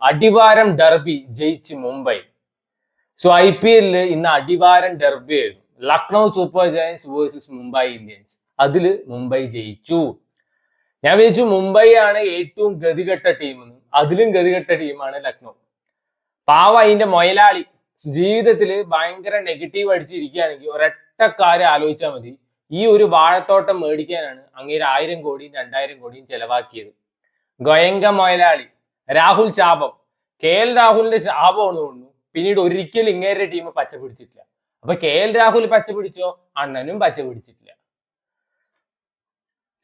അടിവാരം derby ജയിച്ച് Mumbai. So IPL ഇന്ന് അടിവാരം derby ആയിരുന്നു. Lucknow super giants versus Mumbai Indians. അതില് മുംബൈ ജയിച്ചു. ഞാൻ വിചാരിച്ചു മുംബൈ ആണ് ഏറ്റവും ഗതികെട്ട ടീം. അതിലും ഗതികെട്ട ടീമാണ് ലക്നൗ. പാവ അതിന്റെ മൊയലാളി ജീവിതത്തിൽ ഭയങ്കര നെഗറ്റീവ് അടിച്ചിരിക്കുകയാണെങ്കിൽ ഒരൊറ്റ കാര്യം ആലോചിച്ചാൽ മതി. ഈ ഒരു വാഴത്തോട്ടം മേടിക്കാനാണ് അങ്ങേര് 1000 കോടിയും 2000 കോടിയും ചെലവാക്കിയത്. ഗോയങ്ക മൊയലാളി, രാഹുൽ ശാപം, KL രാഹുലിന്റെ ശാപമാണ് തോന്നുന്നു. പിന്നീട് ഒരിക്കലും ഇങ്ങേരുടെ ടീം പച്ച പിടിച്ചിട്ടില്ല. അപ്പൊ KL രാഹുൽ പച്ച പിടിച്ചോ, അണ്ണനും പച്ച പിടിച്ചിട്ടില്ല.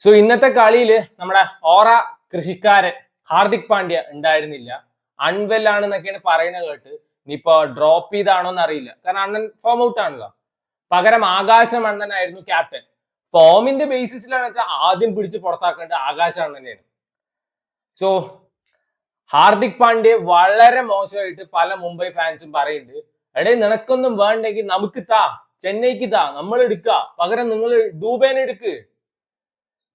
സോ ഇന്നത്തെ കളിയില് നമ്മുടെ ഓറ കൃഷിക്കാരൻ ഹാർദിക് പാണ്ഡ്യ ഉണ്ടായിരുന്നില്ല. അൺവെൽ ആണെന്നൊക്കെയാണ് പറയുന്നത് കേട്ട്. ഇനിയിപ്പോ ഡ്രോപ്പ് ചെയ്താണോന്ന് അറിയില്ല, കാരണം അണ്ണൻ ഫോം ഔട്ട് ആണല്ലോ. പകരം ആകാശം അണ്ണനായിരുന്നു ക്യാപ്റ്റൻ. ഫോമിന്റെ ബേസിസിലാണ് വെച്ചാൽ ആദ്യം പിടിച്ച് പുറത്താക്കേണ്ടത് ആകാശ അണ്ണനെയാണ്. സോ ഹാർദിക് പാണ്ഡ്യ വളരെ മോശമായിട്ട് പല മുംബൈ ഫാൻസും പറയുന്നുണ്ട്, എടേ നിനക്കൊന്നും വേണ്ടെങ്കിൽ നമുക്ക് താ, ചെന്നൈക്ക് താ, നമ്മൾ എടുക്ക, പകരം നിങ്ങൾ ഡൂബേനെ എടുക്ക്,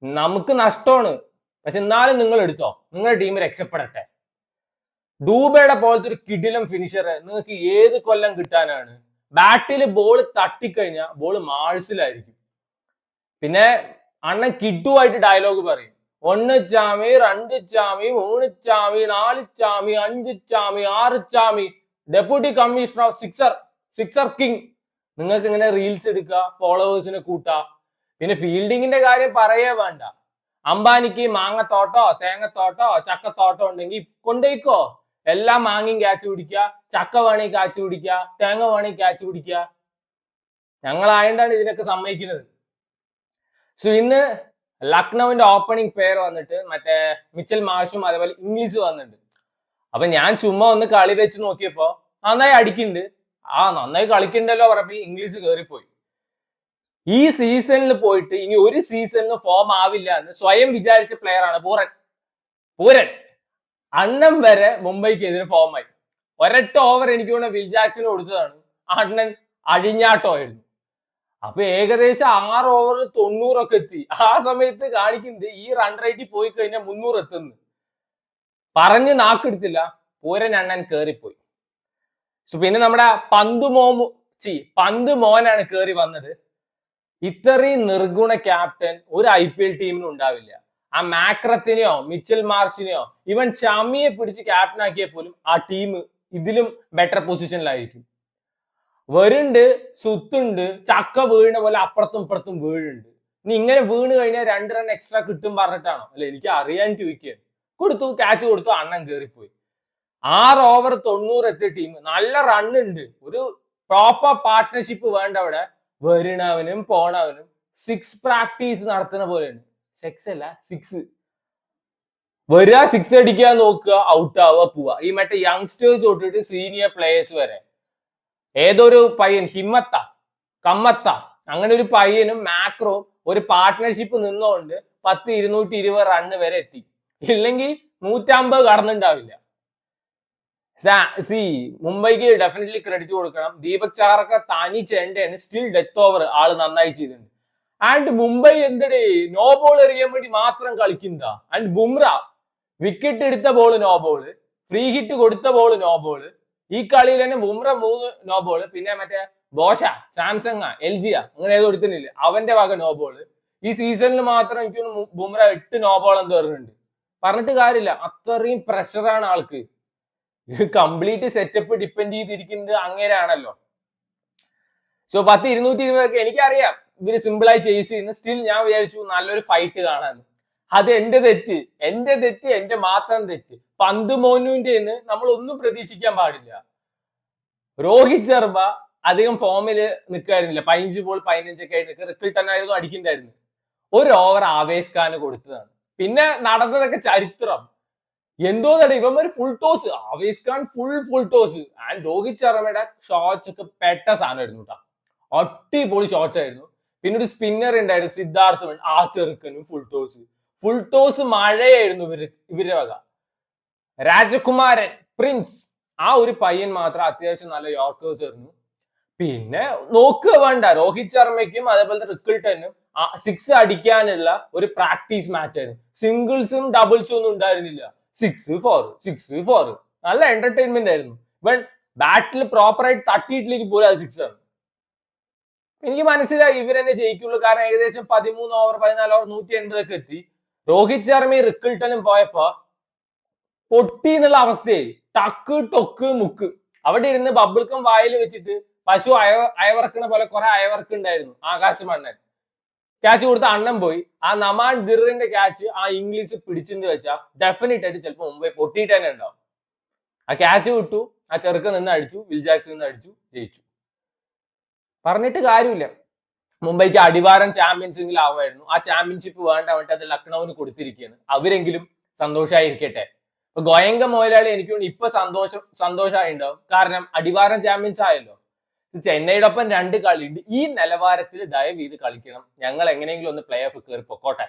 നമുക്ക് നഷ്ടമാണ്, പക്ഷെ എന്നാലും നിങ്ങൾ എടുത്തോ, നിങ്ങളുടെ ടീം രക്ഷപ്പെടട്ടെ. ഡൂബയുടെ പോലത്തെ ഒരു കിടിലം ഫിനിഷർ നിങ്ങൾക്ക് ഏത് കൊല്ലം കിട്ടാനാണ്? ബാറ്റിൽ ബോൾ തട്ടിക്കഴിഞ്ഞാൽ ബോൾ മാഴ്സിലായിരിക്കും. പിന്നെ അണ്ണൻ കിഡുമായിട്ട് ഡയലോഗ് പറയും, 1 Chami 2 Chami 3 Chami 4 Chami 5 Chami 6 Chami, deputy commissioner of sixer king. നിങ്ങൾക്ക് ഇങ്ങനെ റീൽസ് എടുക്കുക, ഫോളോവേഴ്സിനെ കൂട്ടാ. പിന്നെ ഫീൽഡിങ്ങിന്റെ കാര്യം പറയേ വേണ്ട. അംബാനിക്ക് മാങ്ങത്തോട്ടോ തേങ്ങത്തോട്ടോ ചക്കത്തോട്ടോ ഉണ്ടെങ്കിൽ കൊണ്ടേക്കോ, എല്ലാം മാങ്ങയും ക്യാച്ച് പിടിക്കുക, ചക്ക വേണി ക്യാച്ച് പിടിക്കുക, തേങ്ങ വേണി ക്യാച്ച് പിടിക്കുക. ഞങ്ങളായതുകൊണ്ടാണ് ഇതിനൊക്കെ സമ്മതിക്കുന്നത്. സോ ഇന്ന് ലക്നൌവിന്റെ ഓപ്പണിംഗ് പെയർ വന്നിട്ട് മറ്റേ മിച്ചൽ മാഷും അതേപോലെ ഇംഗ്ലീഷ് വന്നിട്ടുണ്ട്. അപ്പൊ ഞാൻ ചുമ്മാ ഒന്ന് കളി വെച്ച് നോക്കിയപ്പോ നന്നായി അടിക്കുന്നുണ്ട്. നന്നായി കളിക്കണ്ടല്ലോ പറഞ്ഞപ്പോ ഇംഗ്ലീഷ് കയറിപ്പോയി. ഈ സീസണിൽ പോയിട്ട് ഇനി ഒരു സീസണിന് ഫോം ആവില്ല എന്ന് സ്വയം വിചാരിച്ച പ്ലെയർ ആണ് പൂരൻ. അണ്ണൻ വരെ മുംബൈക്ക് എതിരെ ഫോമായി. ഒരൊറ്റ ഓവർ എനിക്ക് തോന്നുന്ന വിൽ ജാക്സന് കൊടുത്തതാണ്. അണ്ണൻ അഴിഞ്ഞാട്ടമായിരുന്നു. അപ്പൊ ഏകദേശം 6 ഓവറിൽ 90 ഒക്കെ എത്തി. ആ സമയത്ത് കാണിക്കുന്നത് ഈ റൺ റേറ്റിൽ പോയി കഴിഞ്ഞാൽ 300 എത്തുന്നു. പറഞ്ഞ് നാക്കെടുത്തില്ല, പൂരൻ അണ്ണൻ കേറിപ്പോയി. സോ പിന്നെ നമ്മുടെ പന്ത് മോനാണ് കേറി വന്നത്. ഇത്രയും നിർഗുണ ക്യാപ്റ്റൻ ഒരു IPL ടീമിനും ഉണ്ടാവില്ല. ആ മാക്രത്തിനെയോ മിച്ചൽ മാർഷിനെയോ ഇവൻ ഷമിയെ പിടിച്ച് ക്യാപ്റ്റൻ ആക്കിയ പോലും ആ ടീം ഇതിലും ബെറ്റർ പൊസിഷനിലായിരിക്കും. വരുണ്ട്, സുത്തുണ്ട്, ചക്ക വീണ പോലെ അപ്പുറത്തും ഇപ്പുറത്തും വീഴുണ്ട്. ഇനി ഇങ്ങനെ വീണ് കഴിഞ്ഞാൽ 2 റൺ എക്സ്ട്രാ കിട്ടും പറഞ്ഞിട്ടാണോ? അല്ലെ, എനിക്ക് അറിയാൻ ചോദിക്കുക. കൊടുത്തു, ക്യാച്ച് കൊടുത്തു, അണ്ണൻ കയറിപ്പോയി. 6 ഓവർ 90 എത്തിയ ടീം, നല്ല റൺ ഉണ്ട്, ഒരു പ്രോപ്പർ പാർട്ട്ണർഷിപ്പ് വേണ്ട അവിടെ. വരണവനും പോണവനും 6 പ്രാക്ടീസ് നടത്തുന്ന പോലെയാണ്. 6 വരിക, 6 അടിക്കാൻ നോക്കുക, ഔട്ട് ആവുക, പോവുക. ഈ മറ്റേ യങ്സ്റ്റേഴ്സ് തൊട്ടിട്ട് സീനിയർ പ്ലേയേഴ്സ് വരെ. ഏതൊരു പയ്യൻ കമ്മത്ത അങ്ങനെ ഒരു പയ്യനും മാക്രോ ഒരു പാർട്ട്ണർഷിപ്പ് നിന്നുകൊണ്ട് 220 റണ്ണ് വരെ എത്തി. ഇല്ലെങ്കിൽ 150 കടന്നുണ്ടാവില്ല. മുംബൈക്ക് ഡെഫിനറ്റ്ലി ക്രെഡിറ്റ് കൊടുക്കണം. ദീപക് ചാറൊക്കെ തനി ചെണ്ടയാണ്, സ്റ്റിൽ ഡെത്ത് ഓവർ ആള് നന്നായി ചെയ്തിട്ടുണ്ട്. ആൻഡ് മുംബൈ എന്തടേ നോ ബോൾ എറിയാൻ വേണ്ടി മാത്രം കളിക്കുന്നതാ. ആൻഡ് ബുംറ വിക്കറ്റ് എടുത്ത ball no ball, free hit കൊടുത്ത ബോൾ നോ ബോള്. ഈ കളിയിൽ തന്നെ ബുംറ 3 നോ ബോള്, പിന്നെ മറ്റേ ബോഷ, സാംസങ്, LG അങ്ങനെ ഏതോ എടുത്തിട്ടില്ല, അവന്റെ വക നോ ബോള്. ഈ സീസണിൽ മാത്രം എനിക്ക് ബുംറ 8 നോ ബോൾ എന്ന് പറഞ്ഞിട്ടുണ്ട്. പറഞ്ഞിട്ട് കാര്യമില്ല, അത്രയും പ്രഷറാണ് ആൾക്ക്. കംപ്ലീറ്റ് സെറ്റപ്പ് ഡിപ്പെൻഡ് ചെയ്തിരിക്കുന്നത് അങ്ങനെയാണല്ലോ. സോ 220 ഒക്കെ എനിക്കറിയാം ഇവര് സിമ്പിളായി ചേസ് ചെയ്യുന്നു. സ്റ്റിൽ ഞാൻ വിചാരിച്ചു നല്ലൊരു ഫൈറ്റ് കാണാന്ന്. അത് എന്റെ തെറ്റ്, എന്റെ മാത്രം തെറ്റ്. പന്ത് മോനുവിന്റെ നമ്മൾ ഒന്നും പ്രതീക്ഷിക്കാൻ പാടില്ല. രോഹിത് ശർമ്മ അധികം ഫോമില് നിൽക്കായിരുന്നില്ല. 15 ബോൾ 15 ഒക്കെ ആയിട്ട് റിക്കിൾ തന്നെ ആയിരുന്നു അടിക്കണ്ടായിരുന്നു. ഒരു ഓവർ ആവേശ് ഖാന് കൊടുത്തതാണ്. പിന്നെ നടന്നതൊക്കെ ചരിത്രം. എന്തോ ഇവന്മാര് full toss, Avesh Khan full toss. And Rohit ശർമ്മയുടെ ഷോട്ട്സ് ഒക്കെ പെട്ട സാധനമായിരുന്നു കേട്ടോ. അടിപൊളി ഷോട്ട്സ് ആയിരുന്നു. പിന്നെ ഒരു സ്പിന്നർ ഉണ്ടായിരുന്നു സിദ്ധാർത്ഥ്, ആ ചെറുക്കനും ഫുൾ ടോസ് മഴയായിരുന്നു ഇവരുടെ വക. രാജകുമാരൻ പ്രിൻസ്, ആ ഒരു പയ്യൻ മാത്രം അത്യാവശ്യം നല്ല യോർക്കേഴ്സ് ആയിരുന്നു. പിന്നെ നോക്കുക വേണ്ട, രോഹിത് ശർമ്മയ്ക്കും അതേപോലത്തെ റിക്കിൾട്ടനും 6 അടിക്കാനുള്ള ഒരു പ്രാക്ടീസ് മാച്ച് ആയിരുന്നു. സിംഗിൾസും ഡബിൾസും ഒന്നും ഉണ്ടായിരുന്നില്ല. 6 4 നല്ല എന്റർടൈൻമെന്റ് ആയിരുന്നു. ഇവൻ ബാറ്റിൽ പ്രോപ്പറായിട്ട് തട്ടിയിട്ടില്ലെങ്കിൽ പോലും അത് സിക്സ് ആണ്. എനിക്ക് മനസ്സിലായി ഇവരെന്നെ ജയിക്കുള്ളൂ. കാരണം ഏകദേശം 13 ഓവർ 14 ഓവർ 180 ഒക്കെ എത്തി. രോഹിത് ശർമ്മയും റിക്കിൾട്ടനും പോയപ്പോ പൊട്ടി എന്നുള്ള അവസ്ഥയായി. ടക്ക് ടൊക്ക് മുക്ക്. അവിടെ ഇരുന്ന് ബബിൾക്കം വായിൽ വെച്ചിട്ട് പശു അയവറക്കണ പോലെ കുറെ അയവറക്കുണ്ടായിരുന്നു ആകാശ് മണ്ണൻ. ക്യാച്ച് കൊടുത്ത അണ്ണൻ പോയി. ആ നമാൻ ദിറിന്റെ ക്യാച്ച് ആ ഇംഗ്ലീഷ് പിടിച്ചെന്ന് വെച്ചാൽ ഡെഫിനറ്റ് ആയിട്ട് ചിലപ്പോൾ മുംബൈ പൊട്ടിയിട്ട് തന്നെ ഉണ്ടാവും. ആ ക്യാച്ച് വിട്ടു, ആ ചെറുക്കൻ നിന്ന് അടിച്ചു, വിൽ ജാക്സൺ നിന്ന് അടിച്ചു, ജയിച്ചു. പറഞ്ഞിട്ട് കാര്യമില്ല. മുംബൈക്ക് അടിവാരം ചാമ്പ്യൻസെങ്കിലും ആവുമായിരുന്നു. ആ ചാമ്പ്യൻഷിപ്പ് വേണ്ട വേണ്ടി അത് ലക്നൌവിന് കൊടുത്തിരിക്കുകയാണ്. അവരെങ്കിലും സന്തോഷമായിരിക്കട്ടെ. ഇപ്പൊ ഗോയങ്ക മുതലാളി എനിക്ക് തോന്നുന്നു ഇപ്പൊ സന്തോഷമായി കാരണം അടിവാരം ചാമ്പ്യൻസ് ആയല്ലോ. ചെന്നൈയുടെ ഒപ്പം 2 കളിയുണ്ട്. ഈ നിലവാരത്തിൽ ദയവ് ചെയ്ത് കളിക്കണം. ഞങ്ങൾ എങ്ങനെയെങ്കിലും ഒന്ന് പ്ലേ ഓഫ് കയറി പൊക്കോട്ടെ.